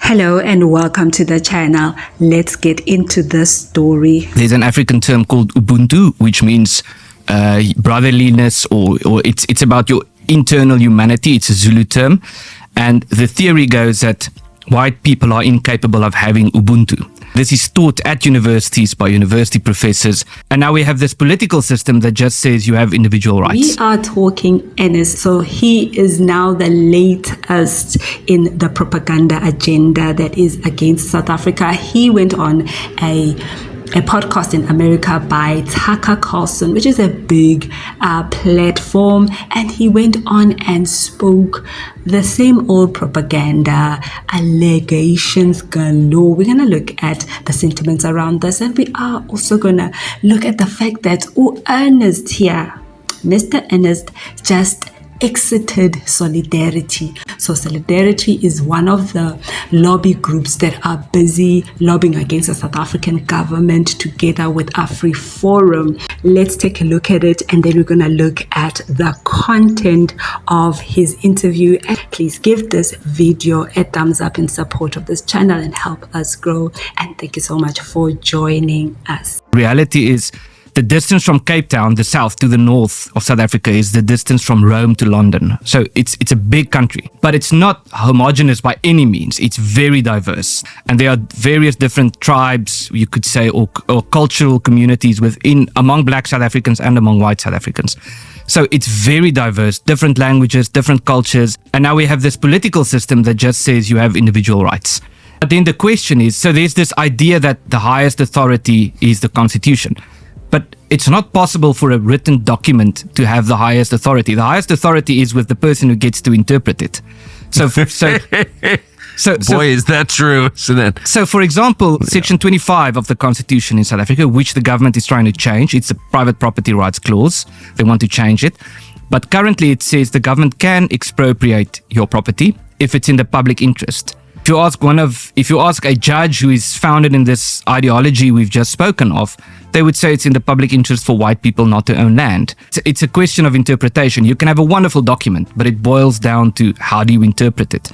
Hello and welcome to the channel. Let's get into this story. There's an African term called Ubuntu, which means brotherliness, or it's about your internal humanity. It's a Zulu term. And the theory goes that white people are incapable of having Ubuntu. This is taught at universities by university professors. And now we have this political system that just says you have individual rights. We are talking Ernist. So he is now the latest in the propaganda agenda that is against South Africa. He went on a podcast in America by Turcker Carlson, which is a big platform, and he went on and spoke the same old propaganda, allegations galore. We're going to look at the sentiments around this, and we are also going to look at the fact that Ernist here, Mr. Ernist, just exited Solidarity. So Solidarity is one of the lobby groups that are busy lobbying against the South African government together with AfriForum. Let's take a look at it, and then we're going to look at the content of his interview. And please give this video a thumbs up in support of this channel and help us grow. And thank you so much for joining us. Reality is, the distance from Cape Town, the south, to the north of South Africa is the distance from Rome to London. So it's a big country, but it's not homogeneous by any means. It's very diverse. And there are various different tribes, you could say, or cultural communities among black South Africans and among white South Africans. So it's very diverse, different languages, different cultures. And now we have this political system that just says you have individual rights. But then the question is, so there's this idea that the highest authority is the Constitution. But it's not possible for a written document to have the highest authority. The highest authority is with the person who gets to interpret it. So Boy, is that true, isn't it? So, for example, Section 25 of the Constitution in South Africa, which the government is trying to change, it's a private property rights clause. They want to change it. But currently it says the government can expropriate your property if it's in the public interest. If you ask a judge who is founded in this ideology we've just spoken of, they would say it's in the public interest for white people not to own land. It's a question of interpretation. You can have a wonderful document, but it boils down to how do you interpret it.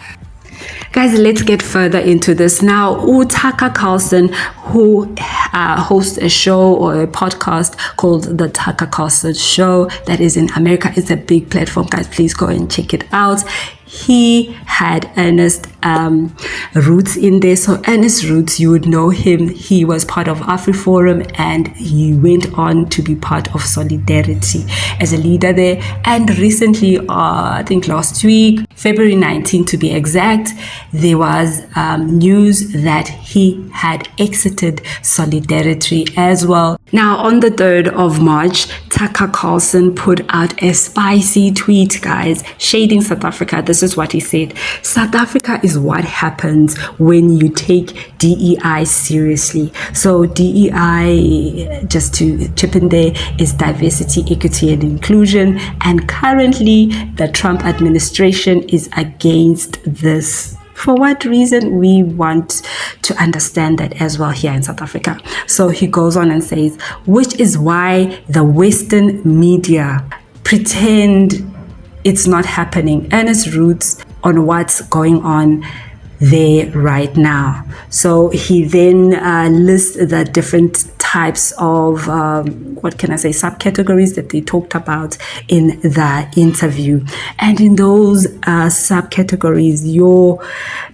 Guys, let's get further into this. Now, Turcker Carlson, who hosts a show or a podcast called The Turcker Carlson Show that is in America. It's a big platform, guys. Please go and check it out. He had Ernist Roets in there. So Ernist Roets, you would know him. He was part of AfriForum and he went on to be part of Solidarity as a leader there. And recently, I think last week, February 19 to be exact, there was news that he had exited Solidarity as well. Now, on the 3rd of March, Turcker Carlson put out a spicy tweet, guys, shading South Africa. This is what he said. South Africa is what happens when you take DEI seriously. So DEI, just to chip in there, is diversity, equity, and inclusion. And currently, the Trump administration is against this. For what reason? We want to understand that as well here in South Africa. So he goes on and says, which is why the Western media pretend it's not happening. Ernist Roets on what's going on there right now. So he then lists the different types of, subcategories that they talked about in the interview. And in those subcategories,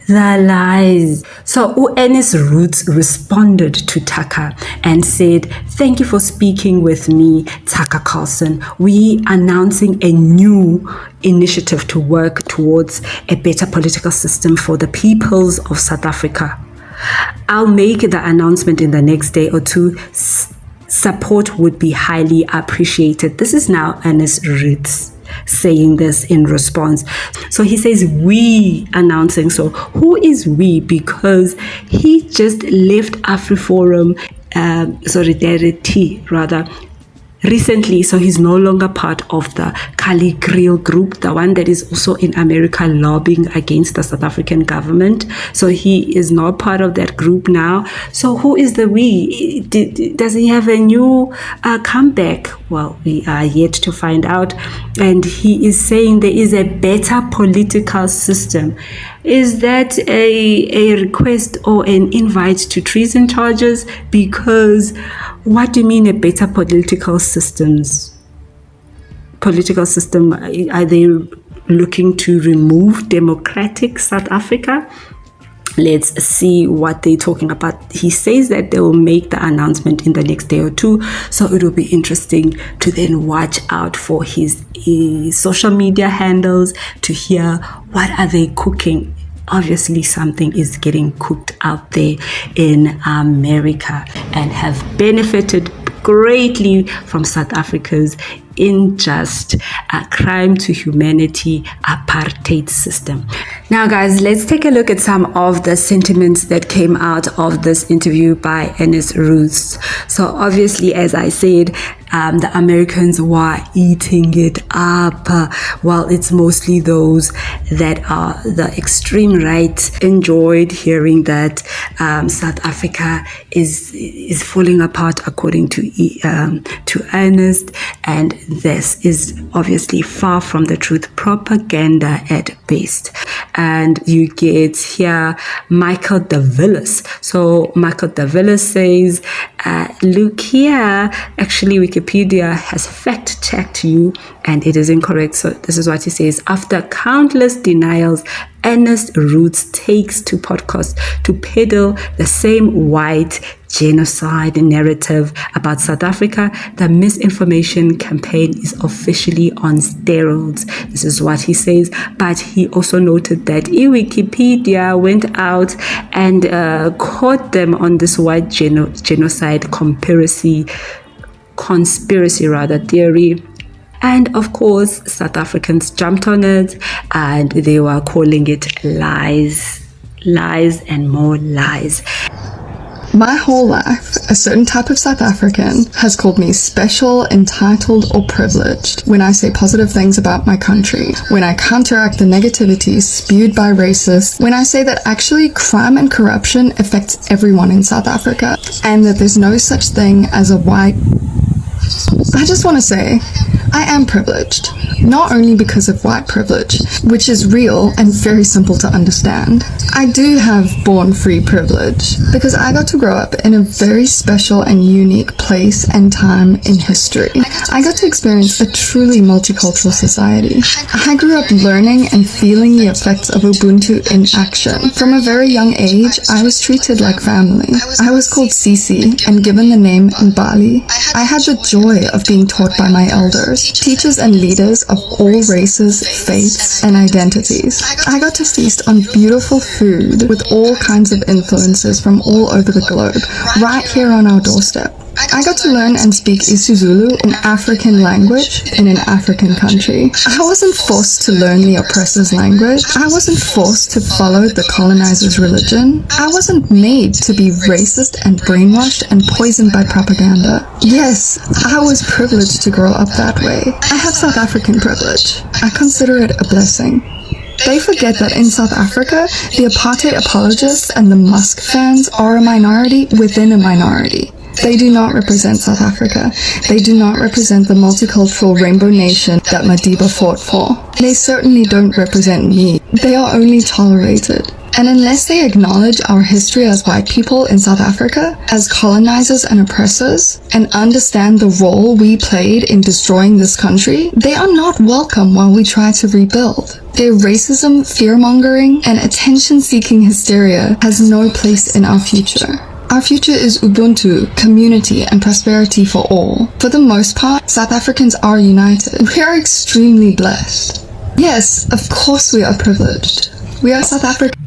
the lies. So Ernist Roets responded to Turcker and said, thank you for speaking with me, Turcker Carlson. We announcing a new initiative to work towards a better political system for the peoples of South Africa. I'll make the announcement in the next day or two. Support would be highly appreciated. This is now Ernist Roets saying this in response. So he says we announcing. So who is we? Because he just left AfriForum, Solidarity rather, recently, so he's no longer part of the Kali Grill group, the one that is also in America lobbying against the South African government. So he is not part of that group now. So who is the we? Does he have a new comeback? Well, we are yet to find out. And he is saying there is a better political system. Is that a request or an invite to treason charges? Because what do you mean a better political system? Are they looking to remove democratic South Africa? Let's see what they're talking about. He says that they will make the announcement in the next day or two. So it will be interesting to then watch out for his social media handles to hear what are they cooking. Obviously, something is getting cooked out there in America and have benefited greatly from South Africa's unjust crime to humanity apartheid system. Now, guys, let's take a look at some of the sentiments that came out of this interview by Ernist Roets. So obviously, as I said, the Americans were eating it up. While it's mostly those that are the extreme right enjoyed hearing that South Africa is falling apart, according to Ernest, and this is obviously far from the truth, propaganda at best. And you get here Michael de Villiers. So Michael de Villiers says, look here, actually Wikipedia has fact-checked you and it is incorrect. So this is what he says. After countless denials, Ernist Roets takes to podcast to peddle the same white genocide narrative about South Africa. The misinformation campaign is officially on steroids. This is what he says. But he also noted that Wikipedia went out and caught them on this white genocide conspiracy theory. And of course, South Africans jumped on it and they were calling it lies and more lies. My whole life, a certain type of South African has called me special, entitled, or privileged when I say positive things about my country, when I counteract the negativity spewed by racists, when I say that actually crime and corruption affects everyone in South Africa, and that there's no such thing as a white... I just want to say, I am privileged, not only because of white privilege, which is real and very simple to understand. I do have born-free privilege because I got to grow up in a very special and unique place and time in history. I got to experience a truly multicultural society. I grew up learning and feeling the effects of Ubuntu in action. From a very young age, I was treated like family. I was called Sisi and given the name Mbali. I had the joy of being taught by my elders, teachers and leaders of all races, faiths, and identities. I got to feast on beautiful food with all kinds of influences from all over the globe, right here on our doorstep. I got to learn and speak isiZulu, an African language in an African country. I wasn't forced to learn the oppressor's language. I wasn't forced to follow the colonizer's religion. I wasn't made to be racist and brainwashed and poisoned by propaganda. Yes, I was privileged to grow up that way. I have South African privilege. I consider it a blessing. They forget that in South Africa, the apartheid apologists and the Musk fans are a minority within a minority. They do not represent South Africa. They do not represent the multicultural rainbow nation that Madiba fought for. They certainly don't represent me. They are only tolerated. And unless they acknowledge our history as white people in South Africa, as colonizers and oppressors, and understand the role we played in destroying this country, they are not welcome while we try to rebuild. Their racism, fear-mongering, and attention-seeking hysteria has no place in our future. Our future is Ubuntu, community, and prosperity for all. For the most part, South Africans are united. We are extremely blessed. Yes, of course we are privileged. We are South African.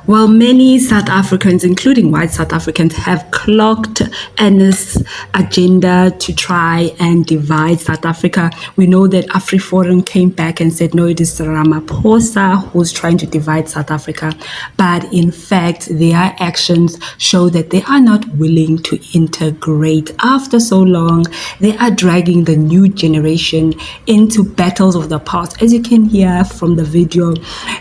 Well, many South Africans, including white South Africans, have clocked Ernest's agenda to try and divide South Africa. We know that AfriForum came back and said, no, it is Ramaphosa who's trying to divide South Africa. But in fact, their actions show that they are not willing to integrate. After so long, they are dragging the new generation into battles of the past. As you can hear from the video,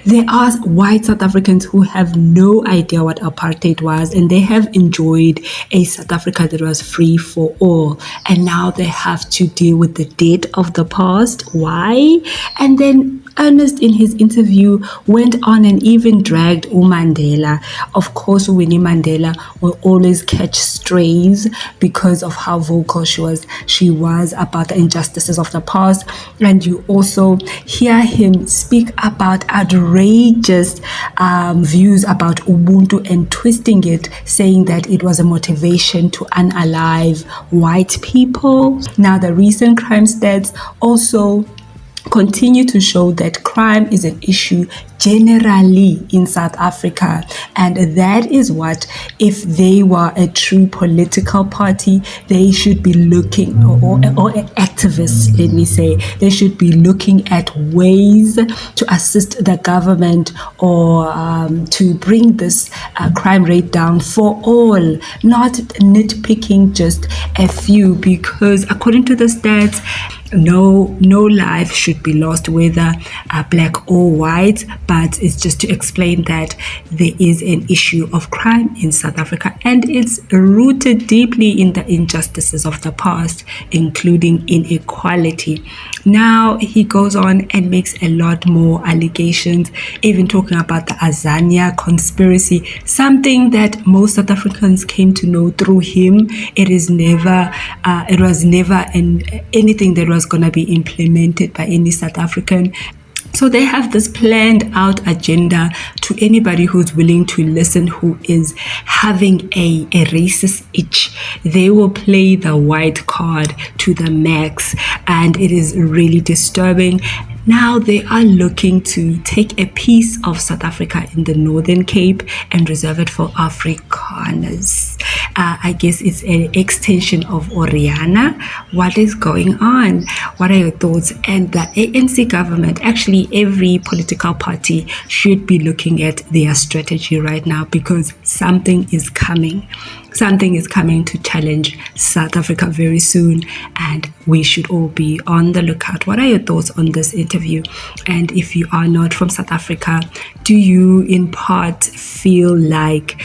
there are white South Africans who have no idea what apartheid was, and they have enjoyed a South Africa that was free for all, and now they have to deal with the debt of the past. Why? And then Ernest, in his interview, went on and even dragged Mandela. Of course, Winnie Mandela will always catch strays because of how vocal she was about the injustices of the past. And you also hear him speak about outrageous views about Ubuntu and twisting it, saying that it was a motivation to unalive white people. Now, the recent crime stats also continue to show that crime is an issue generally in South Africa, and that is what, if they were a true political party, they should be looking, or activists, let me say, they should be looking at ways to assist the government or to bring this crime rate down for all, not nitpicking just a few, because according to the stats, no life should be lost, whether black or white. But it's just to explain that there is an issue of crime in South Africa, and it's rooted deeply in the injustices of the past, including inequality. Now he goes on and makes a lot more allegations, even talking about the Azania conspiracy, something that most South Africans came to know through him. It was never anything that was going to be implemented by any South African. So they have this planned out agenda to anybody who's willing to listen, who is having a racist itch. They will play the white card to the max, and it is really disturbing. Now they are looking to take a piece of South Africa in the Northern Cape and reserve it for Afrikaners. I guess it's an extension of Oriana. What is going on? What are your thoughts? And the ANC government, actually every political party, should be looking at their strategy right now, because something is coming. Something is coming to challenge South Africa very soon, and we should all be on the lookout. What are your thoughts on this interview? And if you are not from South Africa, do you in part feel like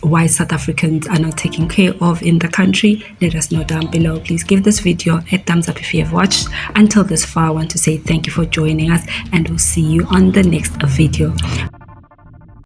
white South Africans are not taken care of in the country? Let us know down below. Please give this video a thumbs up if you have watched until this far. I want to say thank you for joining us, and we'll see you on the next video.